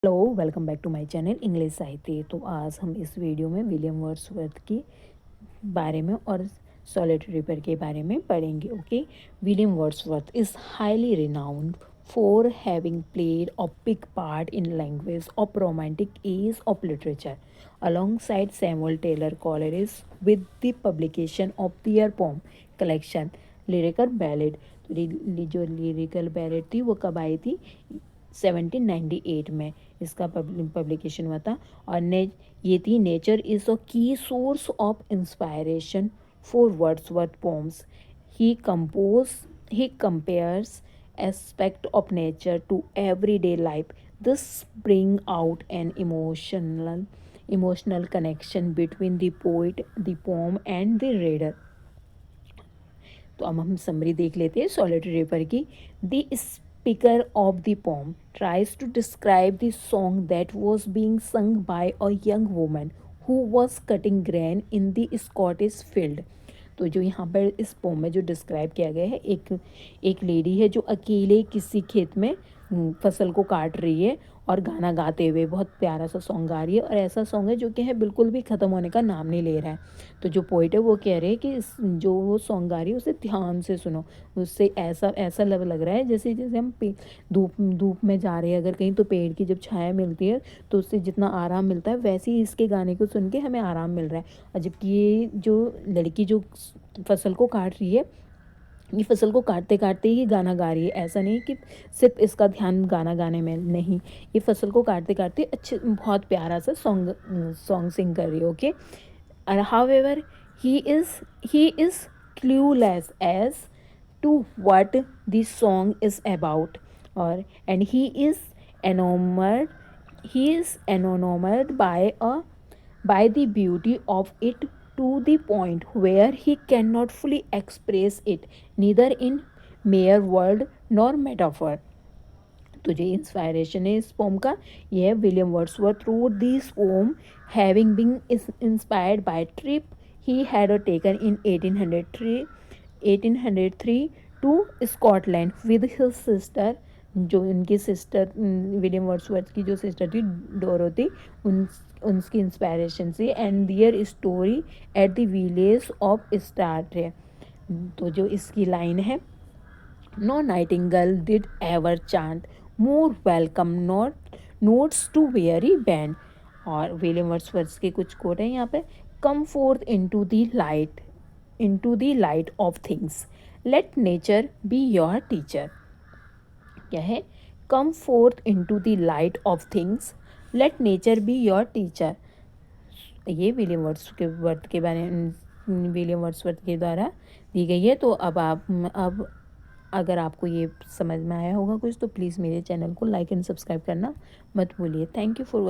Hello, welcome back to my channel English Sahitya. तो आज हम इस वीडियो में विलियम वर्ड्सवर्थ के बारे में और सॉलिटरी रिपर के बारे में पढ़ेंगे। Okay, William Wordsworth is highly renowned for having played a big part in language of romantic as of literature alongside Samuel Taylor Coleridge with the publication of their poem collection lyrical ballad। जो lyrical ballad थी वो कब आई थी? 1798 में इसका publication हुआ था। और ये थी नेचर इज़ अ की source of inspiration for Wordsworth poems. He compares aspect of nature to everyday life. This bring out an emotional connection between the poet, the poem and the reader। तो अब हम summary देख लेते हैं solitary रिवर की। The speaker of the poem tries to describe the song that was being sung by a young woman who was cutting grain in the Scottish field. तो जो यहाँ पर इस पोम में जो डिस्क्राइब किया गया है, एक लेडी है जो अकेले किसी खेत में फसल को काट रही है और गाना गाते हुए बहुत प्यारा सा सॉन्ग गा रही है। और ऐसा सॉन्ग है जो कि है बिल्कुल भी ख़त्म होने का नाम नहीं ले रहा है। तो जो पोइट है वो कह रहे हैं कि जो वो सॉन्ग गा रही है उसे ध्यान से सुनो। उससे ऐसा ऐसा लग रहा है जैसे जैसे हम धूप में जा रहे हैं अगर कहीं, तो पेड़ की जब छाया मिलती है तो उससे जितना आराम मिलता है वैसे ही इसके गाने को सुन के हमें आराम मिल रहा है। और जबकि ये जो लड़की जो फसल को काट रही है, ये फसल को काटते काटते ही गाना गा रही है। ऐसा नहीं कि सिर्फ इसका ध्यान गाना गाने में नहीं, ये फसल को काटते काटते अच्छे बहुत प्यारा सा सॉन्ग सिंग कर रही है। Okay, however he is clueless as to what the song is about, or and enamored he is enamored by the beauty of it to the point where he cannot fully express it neither in mere word nor metaphor। तो जो inspiration है इस pome का, ये है William Wordsworth wrote this poem having been inspired by trip he had taken in 1803 to Scotland with his sister. जो उनकी sister William Wordsworth की जो सिस्टर थी डोरोथी, उनकी इंस्पायरेशन से। And their story at the village of start है। तो जो इसकी लाइन है, no nightingale did ever chant more welcome notes to weary band. और विलियम वर्ड्सवर्थ के कुछ कोट हैं यहाँ पे। Come forth into the light of things, let nature be your teacher. क्या है? Come forth into the light of things, let nature be your teacher. ये William Wordsworth के बारे में विलियम वर्ड्सवर्थ के द्वारा दी गई है। तो अब अगर आपको ये समझ में आया होगा कुछ, तो प्लीज़ मेरे चैनल को लाइक एंड सब्सक्राइब करना मत भूलिए। Thank you for